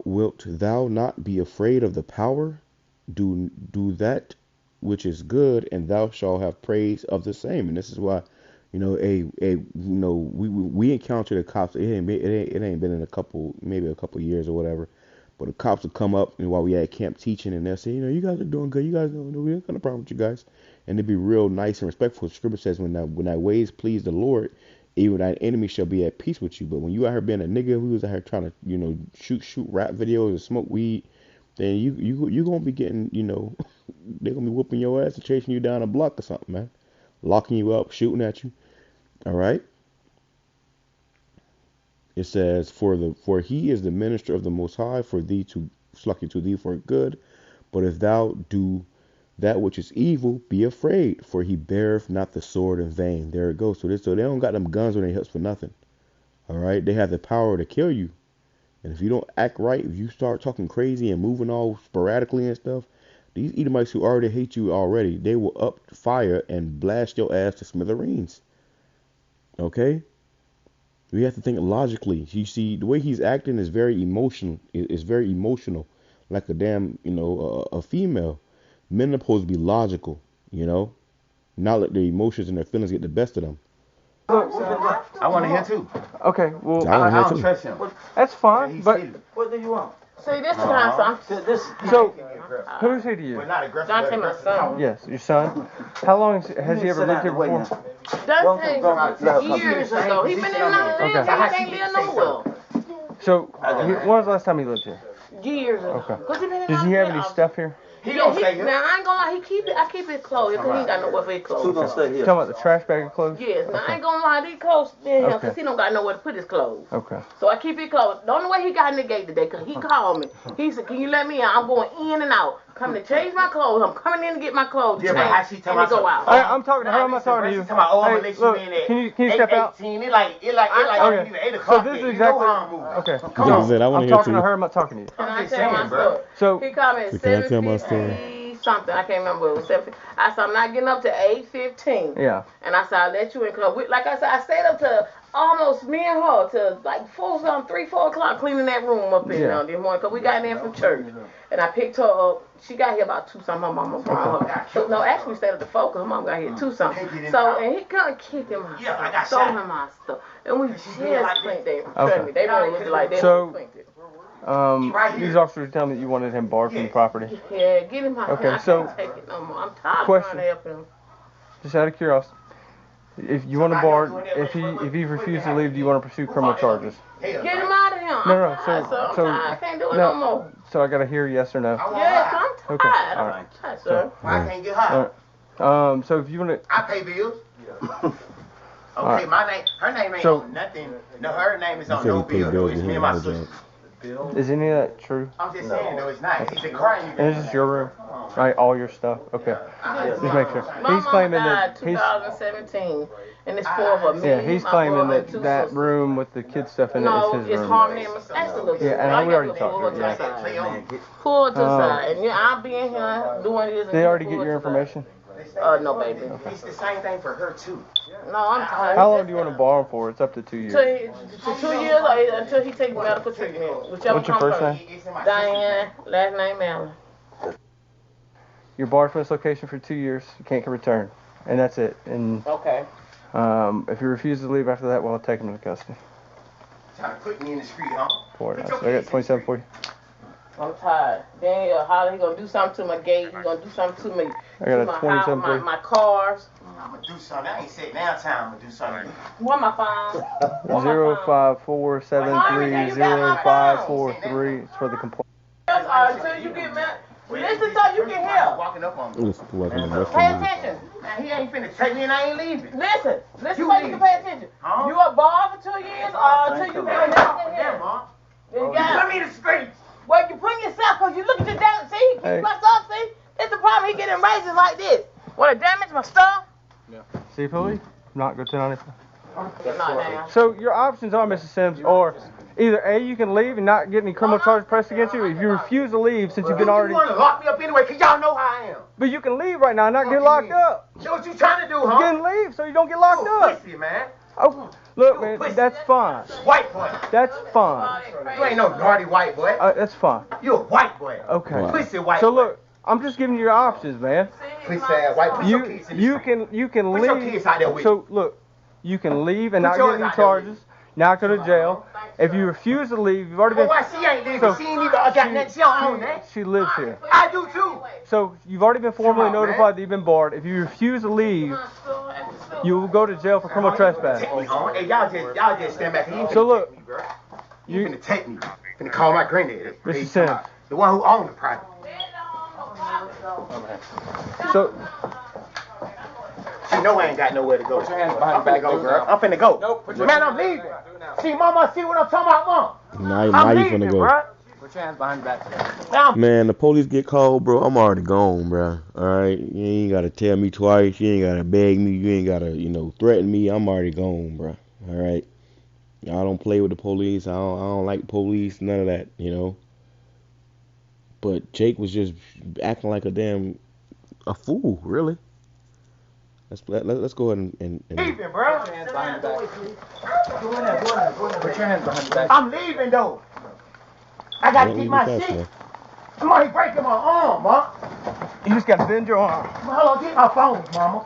[SPEAKER 1] wilt thou not be afraid of the power? Do that which is good, and thou shalt have praise of the same." And this is why, we encountered the cops. It ain't been in maybe a couple years or whatever. But the cops will come up and while we at camp teaching, and they'll say, you guys are doing good. You guys know we ain't got no problem with you guys. And they'd be real nice and respectful. Scripture says, when thy ways please the Lord, even thy enemy shall be at peace with you. But when you out here being a nigga who's out here trying to, shoot rap videos and smoke weed, then you gonna be getting, they're gonna be whooping your ass and chasing you down a block or something, man. Locking you up, shooting at you. All right. It says, for he is the minister of the Most High, for thee to for good. But if thou do that which is evil, be afraid, for he beareth not the sword in vain. There it goes. So they don't got them guns on their hips for nothing. All right, they have the power to kill you. And if you don't act right, if you start talking crazy and moving all sporadically and stuff, these Edomites who already hate you already, they will up fire and blast your ass to smithereens. Okay? We have to think logically. You see, the way he's acting is very emotional. It's very emotional, like a damn, a female. Men are supposed to be logical, not let their emotions and their feelings get the best of them.
[SPEAKER 3] I want to hear too.
[SPEAKER 8] Okay, well,
[SPEAKER 3] I don't trust him.
[SPEAKER 8] That's fine, but
[SPEAKER 9] What do you want?
[SPEAKER 6] See, this time,
[SPEAKER 8] so who's he to you?
[SPEAKER 6] Dante, my son.
[SPEAKER 8] Yes, your son. How long has he ever lived here before?
[SPEAKER 6] Dante, years ago. He been in and out of jail. He can't live nowhere.
[SPEAKER 8] So, when was the last time he lived here?
[SPEAKER 6] Years ago.
[SPEAKER 8] Okay. Does he have any stuff here?
[SPEAKER 6] Now, I ain't gonna lie, I keep his clothes, because he ain't got nowhere for his clothes.
[SPEAKER 9] Who's gonna stay here?
[SPEAKER 8] You talking about the trash bag of clothes?
[SPEAKER 6] Yes, now I ain't gonna lie, these clothes in him, because he don't got nowhere to put his clothes.
[SPEAKER 8] Okay.
[SPEAKER 6] So I keep his clothes. The only way he got in the gate today, because he called me. He said, "Can you let me out? I'm going in and out. Coming to change my clothes. I'm coming in to get my clothes to change, and to go out."
[SPEAKER 8] I'm talking to her. I'm not talking to you. Hey, look, can you step out?
[SPEAKER 3] It like
[SPEAKER 8] Okay.
[SPEAKER 3] 8 o'clock.
[SPEAKER 8] So this is exactly. Okay.
[SPEAKER 1] I want
[SPEAKER 8] I'm
[SPEAKER 1] to hear
[SPEAKER 8] talking
[SPEAKER 1] too.
[SPEAKER 8] to her. I'm not talking to you.
[SPEAKER 6] Can I tell my story?
[SPEAKER 8] So
[SPEAKER 6] He called me at
[SPEAKER 1] Can I tell my story?
[SPEAKER 6] 7:50 something. I can't remember. It was 7. I said, I'm not getting up to 8:15.
[SPEAKER 8] Yeah.
[SPEAKER 6] And I said, I'll let you in. Cause like I said, I stayed up to almost me and her to like 4 o'clock cleaning that room up in there this morning. Cause we got in from church. And I picked her up. She got here about 2 something. Her mama brought her. So, no, actually we stayed at the 4 because her mom got here 2 something. So, and he kind of kicked him my stuff. Stole him my stuff. And we just cleaned it. Trust me, they won't look like they cleaned it.
[SPEAKER 8] These officers tell me that you wanted him barred from the property.
[SPEAKER 6] Yeah, get him out.
[SPEAKER 8] Okay,
[SPEAKER 6] I
[SPEAKER 8] so
[SPEAKER 6] can't take it no more. I'm tired of trying to help him.
[SPEAKER 8] Just out of curiosity, if you want to bar, if he refuses to leave, do you want to pursue criminal charges?
[SPEAKER 6] Get him out of here.
[SPEAKER 8] No.
[SPEAKER 6] So I can't do it no more.
[SPEAKER 8] So I gotta hear yes or no.
[SPEAKER 6] Yes, I'm tired.
[SPEAKER 8] Okay, all right.
[SPEAKER 6] I'm tired, sir.
[SPEAKER 3] I can't get high.
[SPEAKER 8] All right. So if you want to,
[SPEAKER 3] I pay bills. Okay, my name, her name ain't on nothing. No, her name is on no bill. Though. It's me and my sister.
[SPEAKER 8] is any of that true?
[SPEAKER 3] I'm just saying though, it's not. It's a crime.
[SPEAKER 8] And this is your room, right? All your stuff. Okay. Just make sure.
[SPEAKER 6] My
[SPEAKER 8] He's claiming
[SPEAKER 6] mama
[SPEAKER 8] that
[SPEAKER 6] died 2017, and it's 4 of them.
[SPEAKER 8] Yeah, he's claiming that room with the kid stuff in it is his room.
[SPEAKER 6] It's harming him. Absolutely.
[SPEAKER 8] Yeah, and we already talked to him.
[SPEAKER 6] Pull it to the side, and I'll be in here doing this.
[SPEAKER 8] Did they already get your information?
[SPEAKER 6] No, baby.
[SPEAKER 3] It's the same thing for her too.
[SPEAKER 6] No, I'm tired.
[SPEAKER 8] How long do you want to borrow him for? It's up to 2 years.
[SPEAKER 6] To 2 years or until he takes medical treatment. Whichever
[SPEAKER 8] What's your first name?
[SPEAKER 6] Diane, last name Allen.
[SPEAKER 8] You're barred from this location for 2 years. You can't return, and that's it. And
[SPEAKER 6] okay.
[SPEAKER 8] If you refuse to leave after that, we'll take him into custody.
[SPEAKER 3] Trying to put me in the street, huh?
[SPEAKER 8] So I got 27 for you.
[SPEAKER 6] I'm tired. Then he gonna do something to my gate. He gonna do something to me.
[SPEAKER 8] I got a 27 for you.
[SPEAKER 6] My cars.
[SPEAKER 3] I'm gonna do something. I ain't sitting down time. I'm gonna do something.
[SPEAKER 6] Where my phone?
[SPEAKER 8] 054730543. It's for the complaint.
[SPEAKER 6] Until you get mad. Listen so you can hear.
[SPEAKER 3] Walking up on me.
[SPEAKER 1] Listen to what I'm
[SPEAKER 6] Pay attention.
[SPEAKER 3] Now, he ain't finna take me and I ain't leaving.
[SPEAKER 6] Listen so you can pay attention.
[SPEAKER 3] Huh?
[SPEAKER 6] You are barred for 2 years until you get mad.
[SPEAKER 3] Damn, Mom.
[SPEAKER 6] You
[SPEAKER 3] Put me in the streets.
[SPEAKER 6] Well, you put yourself, because you look at your damage. See, he messed up, see? It's the problem. He getting raises like this. Want to damage my stuff?
[SPEAKER 8] Yeah. See, police? Not go 1095.
[SPEAKER 6] Not now.
[SPEAKER 8] So your options are, Mrs. Sims, or either A, you can leave and not get any criminal charges pressed against you. If you refuse to leave, since you've been already...
[SPEAKER 3] You want to lock me up anyway, because y'all know how I am.
[SPEAKER 8] But you can leave right now and not get locked up.
[SPEAKER 3] So what you trying to do, huh?
[SPEAKER 8] You can leave so you don't get locked up.
[SPEAKER 3] Pussy, man.
[SPEAKER 8] Oh, look, man, that's fine.
[SPEAKER 3] White boy.
[SPEAKER 8] That's fine.
[SPEAKER 3] You ain't no naughty white boy.
[SPEAKER 8] That's fine.
[SPEAKER 3] You a white boy.
[SPEAKER 8] Okay.
[SPEAKER 3] Pussy white
[SPEAKER 8] So
[SPEAKER 3] boy.
[SPEAKER 8] look, I'm just giving you your options, man.
[SPEAKER 3] Pussy ass white. Put your kids in the
[SPEAKER 8] You
[SPEAKER 3] street.
[SPEAKER 8] can
[SPEAKER 3] Put
[SPEAKER 8] leave.
[SPEAKER 3] your kids out there with
[SPEAKER 8] So look, you can leave and
[SPEAKER 3] Put
[SPEAKER 8] not
[SPEAKER 3] yours
[SPEAKER 8] get any
[SPEAKER 3] out there with
[SPEAKER 8] charges. Not go to jail. If you refuse to leave, you've already
[SPEAKER 3] Well,
[SPEAKER 8] been.
[SPEAKER 3] why she ain't leaving? She ain't even got nothing. She don't own that.
[SPEAKER 8] She lives here.
[SPEAKER 3] I do too.
[SPEAKER 8] So you've already been formally
[SPEAKER 3] Come on,
[SPEAKER 8] notified
[SPEAKER 3] man.
[SPEAKER 8] that you've been barred. If you refuse to leave, you will go to jail for criminal trespass.
[SPEAKER 3] Take me home. Hey, y'all just stand back here. You
[SPEAKER 8] So look,
[SPEAKER 3] take me, bro. You finna take me. Finna call my granddaddy.
[SPEAKER 8] Mr. Sims.
[SPEAKER 3] The one who owned the property.
[SPEAKER 8] So
[SPEAKER 3] She know I ain't got nowhere to go. Put your hands behind I'm finna go, girl. I'm finna go. Nope, man, I'm leaving. See, mama, see what I'm talking about, mom?
[SPEAKER 1] Now you
[SPEAKER 3] leaving,
[SPEAKER 1] finna go.
[SPEAKER 3] bro.
[SPEAKER 2] Put your hands behind your back.
[SPEAKER 1] Man, the police get called, bro. I'm already gone, bro. Alright? You ain't gotta tell me twice. You ain't gotta beg me. You ain't gotta, threaten me. I'm already gone, bro. Alright? I don't play with the police. I don't like police. None of that, But Jake was just acting like a fool, really. Let's go ahead and
[SPEAKER 3] Leaving, bro.
[SPEAKER 2] Put your hands behind your back. Put your hands behind your back.
[SPEAKER 3] I'm leaving, though. I gotta get my shit. I'm already breaking my arm, ma.
[SPEAKER 8] you just gotta bend your arm.
[SPEAKER 3] Hold on, get my phone, mama.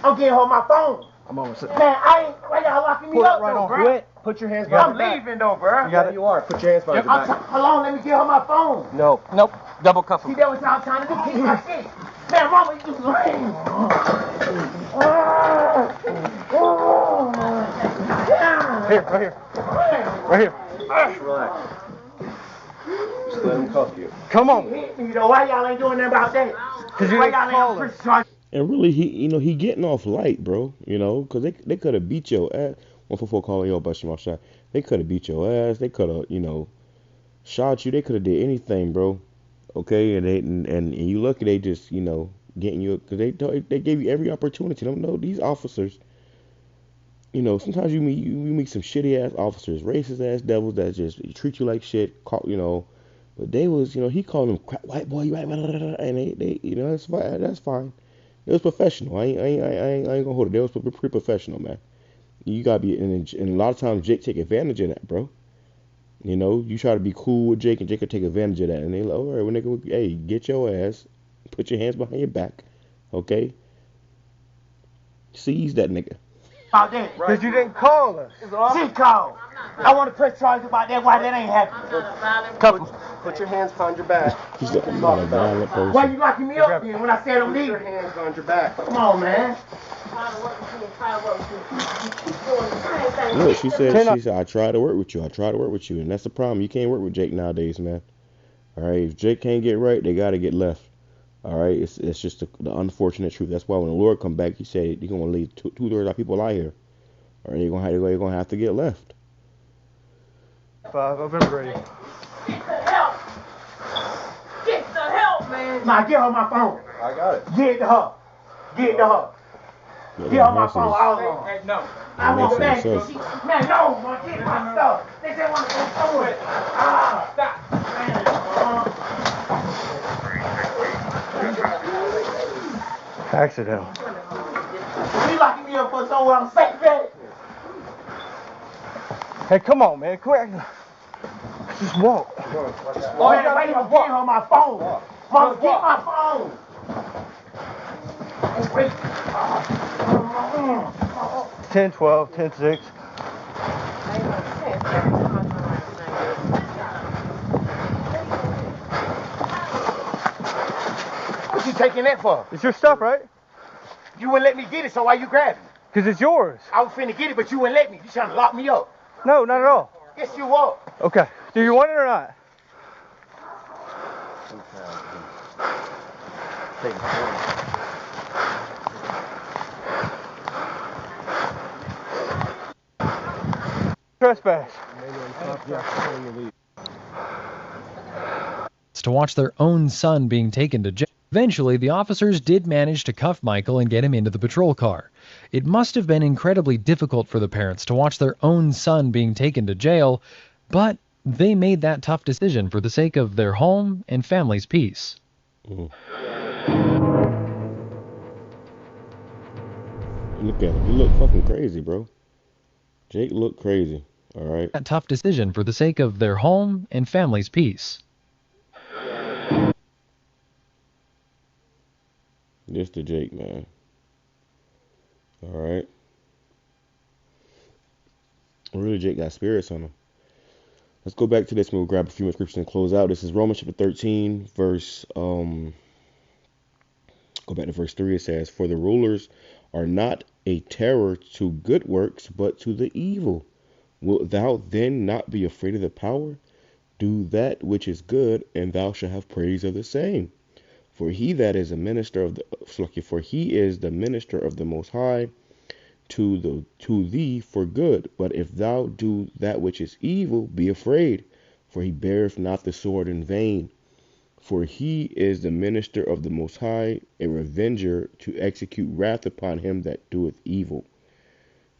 [SPEAKER 3] I'm getting hold my phone.
[SPEAKER 8] I'm almost
[SPEAKER 3] Man, why y'all locking me
[SPEAKER 8] Put
[SPEAKER 3] up,
[SPEAKER 8] it right
[SPEAKER 3] though,
[SPEAKER 8] on.
[SPEAKER 3] bro?
[SPEAKER 8] Quit. Put your hands behind
[SPEAKER 3] I'm
[SPEAKER 8] your back.
[SPEAKER 3] leaving, though, bro.
[SPEAKER 8] You got it.
[SPEAKER 2] You are. Put your hands behind your back.
[SPEAKER 3] Hold on, let me get her my phone.
[SPEAKER 8] No.
[SPEAKER 2] Nope. Double cuff
[SPEAKER 3] See,
[SPEAKER 2] him.
[SPEAKER 3] that what y'all trying to do? Keep my shit. Man, mama, you lame.
[SPEAKER 8] Here, right here. Right here.
[SPEAKER 5] Relax. Just let him cuff you.
[SPEAKER 8] Come on.
[SPEAKER 3] Hit me, though. Why y'all ain't doing nothing about that?
[SPEAKER 8] Cause you
[SPEAKER 3] Why
[SPEAKER 8] didn't
[SPEAKER 3] y'all
[SPEAKER 8] call
[SPEAKER 3] ain't
[SPEAKER 8] her.
[SPEAKER 3] press charge?
[SPEAKER 1] And really, he getting off light, bro. Because they could have beat your ass. 144 calling your BAHASHAM outside. They could have beat your ass. They could have, shot you. They could have did anything, bro. Okay, and you lucky they just, getting you, because they gave you every opportunity. Don't know these officers. Sometimes you meet some shitty ass officers, racist ass devils that just treat you like shit. But they was, he called them crap white boy, you right, and they, that's fine. That's fine. It was professional. I ain't gonna hold it. They was pretty professional, man. You gotta be, and a lot of times Jake take advantage of that, bro. You try to be cool with Jake, and Jake will take advantage of that. And they like, all right, when they go, hey, get your ass, put your hands behind your back, okay? Seize that nigga.
[SPEAKER 9] About that.
[SPEAKER 8] Because you didn't call us.
[SPEAKER 9] She called. I want to press charges about that. Why that ain't happening?
[SPEAKER 5] Put your hands behind your back.
[SPEAKER 1] He's not a violent person.
[SPEAKER 9] Why you locking me up then when I said I'm
[SPEAKER 5] Put your
[SPEAKER 9] leaving?
[SPEAKER 5] hands behind your back.
[SPEAKER 9] Come on, man.
[SPEAKER 1] Look, she said, I try to work with you. I try to work with you. And that's the problem. You can't work with Jake nowadays, man. All right, if Jake can't get right, they got to get left. All right, it's just the unfortunate truth. That's why when the Lord come back, he said he's going to leave two-thirds of people out here. All right, they're going to have to get left.
[SPEAKER 8] 5, I've been ready.
[SPEAKER 6] Get the help! Get the help, man!
[SPEAKER 9] Nah, get her my phone.
[SPEAKER 5] I got it.
[SPEAKER 9] Get it to her. Get it to her.
[SPEAKER 1] Yeah,
[SPEAKER 9] Get her my phone. All along.
[SPEAKER 6] Hey, no.
[SPEAKER 9] I want
[SPEAKER 1] makes
[SPEAKER 9] that.
[SPEAKER 1] sense.
[SPEAKER 9] Man, no, man, get my stuff. They just want to go somewhere. Stop. Man,
[SPEAKER 8] Accidental.
[SPEAKER 9] you locking me up for somewhere I'm safe at?
[SPEAKER 8] Hey, come on, man. Quick. Just walk.
[SPEAKER 9] Oh, yeah, wait, I'm getting her my phone. Mama, get my phone. Wait.
[SPEAKER 8] 10-12, 10-6.
[SPEAKER 9] What you taking that for?
[SPEAKER 8] It's your stuff, right?
[SPEAKER 9] You wouldn't let me get it, so why you grabbing it?
[SPEAKER 8] Because it's yours.
[SPEAKER 9] I was finna get it, but you wouldn't let me. You trying to lock me up.
[SPEAKER 8] No, not at all.
[SPEAKER 9] Yes, you are.
[SPEAKER 8] Okay. Do you want it or not? Trespass.
[SPEAKER 4] To watch their own son being taken to jail. Eventually, the officers did manage to cuff Michael and get him into the patrol car. It must have been incredibly difficult for the parents to watch their own son being taken to jail, but they made that tough decision for the sake of their home and family's peace.
[SPEAKER 1] Look at him. He look fucking crazy, bro. Jake looked crazy. All right.
[SPEAKER 4] That tough decision for the sake of their home and family's peace.
[SPEAKER 1] This to Jake, man. All right. Really, Jake got spirits on him. Let's go back to this. We'll grab a few more scriptures and close out. This is Romans chapter 13, verse. Go back to verse 3. It says, "For the rulers are not a terror to good works, but to the evil. Wilt thou then not be afraid of the power? Do that which is good, and thou shalt have praise of the same. For he that is a minister of the for he is the minister of the Most High to thee for good. But if thou do that which is evil, be afraid, for he beareth not the sword in vain. For he is the minister of the Most High, a revenger to execute wrath upon him that doeth evil.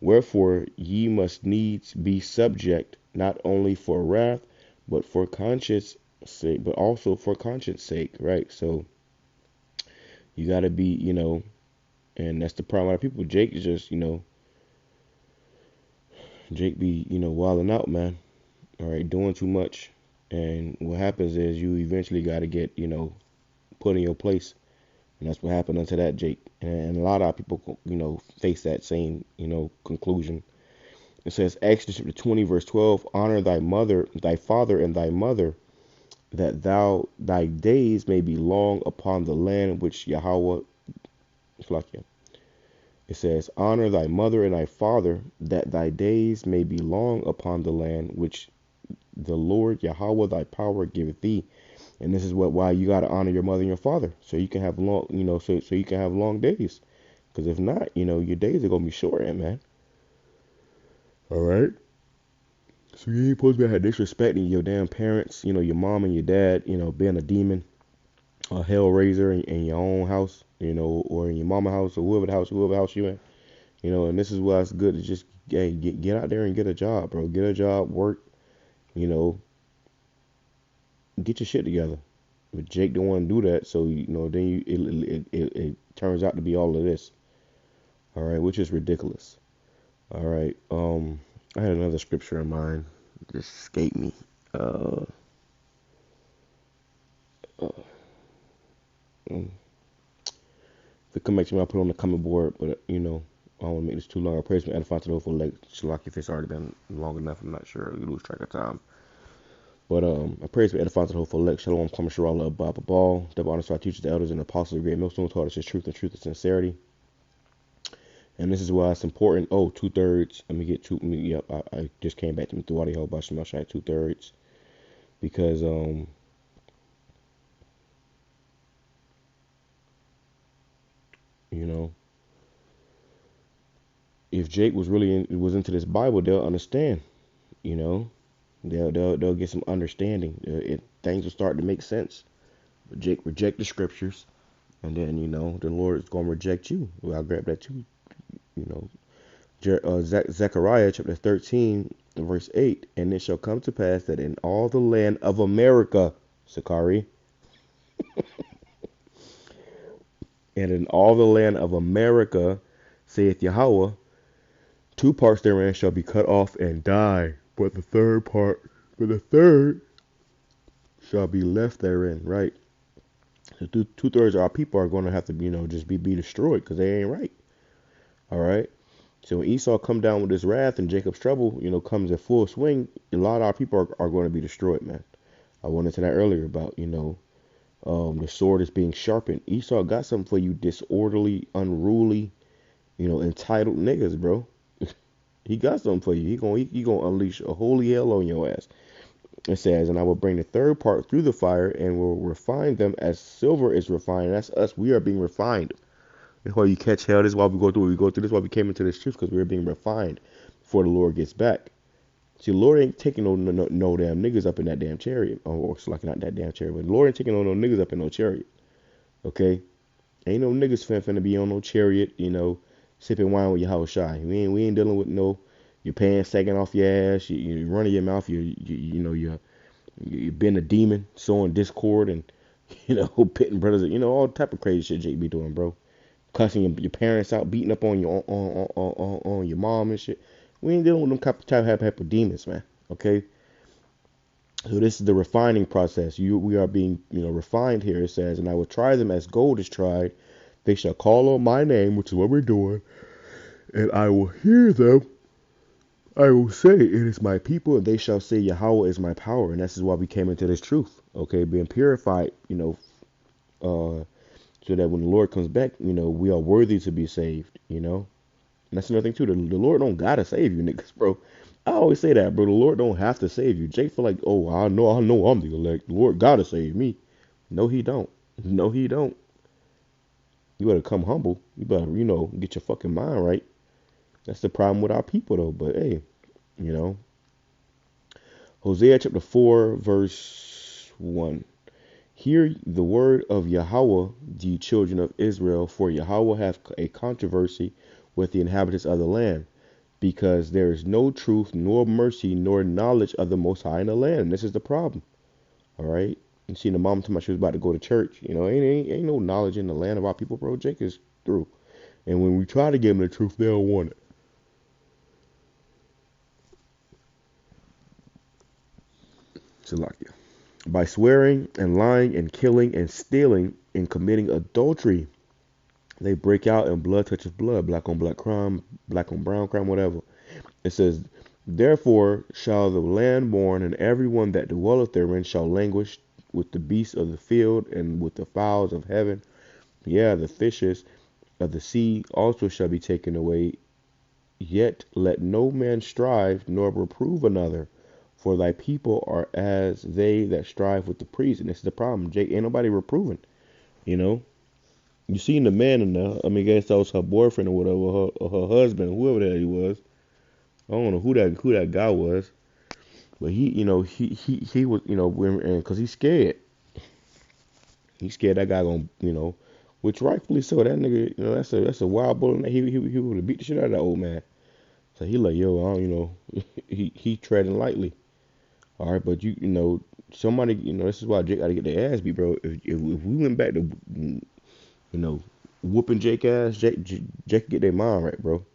[SPEAKER 1] Wherefore ye must needs be subject, not only for wrath, but for conscience sake, but also for conscience sake," right? So you got to be, and that's the problem with people. Jake is just, Jake be, wilding out, man. All right, doing too much. And what happens is you eventually got to get, put in your place. And that's what happened unto that Jake. And a lot of people, face that same, conclusion. It says, Exodus chapter 20, verse 12, "Honor thy mother, thy father, and thy mother, that thy days may be long upon the land which Yahawah." It says, "Honor thy mother and thy father, that thy days may be long upon the land which the Lord Yahawah thy power giveth thee." And this is why you got to honor your mother and your father, so you can have long, so you can have long days. Because if not, your days are gonna be short, man. All right. So you ain't supposed to be disrespecting your damn parents, your mom and your dad, being a demon, a hell raiser in your own house, or in your mama's house, or whoever house you in, and this is why it's good to just get out there and get a job, bro. Get a job, work, get your shit together. But Jake don't want to do that, so then it turns out to be all of this. All right, which is ridiculous. All right, I had another scripture in mind, it just escaped me. If it come back to me, I'll put it on the comment board, but I don't want to make this too long. I praise me, edify to the for like Shalaki if it's already been long enough. I'm not sure. You lose track of time. But I praise me, edify to the for elect. Shalom, come Sharala, Abba Ball. Double honor to our teachers, the elders, and apostles of Great Millstone, taught us his truth and sincerity. And this is why it's important. Oh, 2/3. Let me get two. Yep, I just came back to me through audio. BAHASHAM 2/3. Because if Jake was really was into this Bible, they'll understand. They'll get some understanding. Things will start to make sense. But Jake reject the scriptures, and then the Lord is going to reject you. Well, I'll grab that too. Zechariah chapter 13, verse 8, and it shall come to pass that in all the land of America, Sakari, and in all the land of America, saith Yahweh, 2 parts therein shall be cut off and die, but the third shall be left therein, right? So 2/3 of our people are going to have to, just be destroyed because they ain't right. All right. So when Esau come down with his wrath and Jacob's trouble, comes in full swing, a lot of our people are going to be destroyed, man. I went into that earlier about, the sword is being sharpened. Esau got something for you disorderly, unruly, entitled niggas, bro. He got something for you. He gonna unleash a holy hell on your ass. It says, and I will bring the third part through the fire and will refine them as silver is refined. That's us. We are being refined. That's why you catch hell. This is why we go through what we go through. This is why we came into this truth, because we are being refined before the Lord gets back. See, the Lord ain't taking no damn niggas up in that damn chariot. Or it's like not that damn chariot, but the Lord ain't taking no niggas up in no chariot. Okay? Ain't no niggas finna be on no chariot, sipping wine with Yahawashi. We ain't dealing with your pants sagging off your ass, you running your mouth, you been a demon, sowing discord and pitting brothers, all type of crazy shit Jake be doing, bro. Cussing your parents out, beating up on your mom and shit. We ain't dealing with them type of demons, man. Okay. So this is the refining process. We are being refined here. It says, and I will try them as gold is tried. They shall call on my name, which is what we're doing, and I will hear them. I will say, it is my people, and they shall say, Yahweh is my power. And this is why we came into this truth, okay, being purified, so that when the Lord comes back, we are worthy to be saved, And that's another thing, too. The Lord don't got to save you, niggas, bro. I always say that, bro. The Lord don't have to save you. Jake feel like, oh, I know I'm the elect. The Lord got to save me. No, he don't. No, he don't. You better come humble. You better, get your fucking mind right. That's the problem with our people, though. But hey, Hosea chapter 4, verse 1. Hear the word of Yahweh, ye children of Israel, for Yahweh hath a controversy with the inhabitants of the land, because there is no truth, nor mercy, nor knowledge of the Most High in the land. And this is the problem. All right. You see, the mom told me she was about to go to church. Ain't no knowledge in the land of our people, bro. Jake is through. And when we try to give them the truth, they don't want it. Salakia. By swearing and lying and killing and stealing and committing adultery, they break out and blood touches blood, black on black crime, black on brown crime, whatever. It says, therefore shall the land mourn, and everyone that dwelleth therein shall languish with the beasts of the field and with the fowls of heaven. Yeah, the fishes of the sea also shall be taken away. Yet let no man strive nor reprove another, for thy people are as they that strive with the priest. And this is the problem, Jake. Ain't nobody reproving. You seen the man in there. I guess that was her boyfriend or whatever, or her husband, whoever that he was. I don't know who that guy was, but he was, because he's scared. He's scared that guy gonna, which rightfully so. That nigga, that's a wild bull. He would have beat the shit out of that old man. So he like, yo, he treading lightly. All right, but you know, somebody, this is why Jake got to get their ass beat, bro. If we went back to, whooping Jake ass, Jake could get their mind right, bro.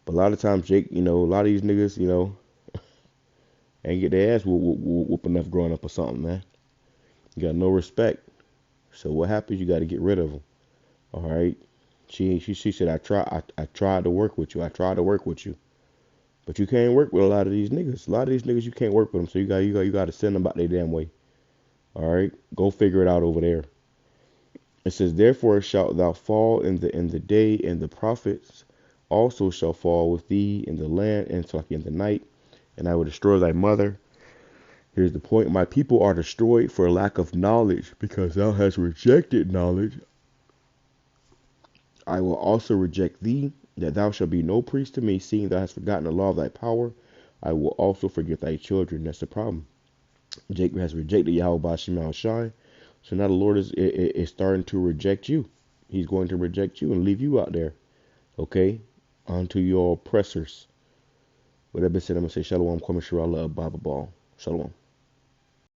[SPEAKER 1] But a lot of times, Jake, a lot of these niggas, ain't get their ass whoop enough growing up or something, man. You got no respect. So what happens? You got to get rid of them. All right. She said, I tried to work with you. I tried to work with you. But you can't work with a lot of these niggas. A lot of these niggas, you can't work with them. So you got to send them about their damn way. All right. Go figure it out over there. It says, therefore shalt thou fall in the day, and the prophets also shall fall with thee in the land, and so like in the night, and I will destroy thy mother. Here's the point. My people are destroyed for lack of knowledge, because thou hast rejected knowledge. I will also reject thee, that thou shalt be no priest to me, seeing thou hast forgotten the law of thy power. I will also forget thy children. That's the problem. Jacob has rejected YAHAWASHI. So now the Lord is starting to reject you. He's going to reject you and leave you out there. Okay? Unto your oppressors. With that being said, I'm going to say Shalom, Kwame Shirala, Baba Ball. Shalom.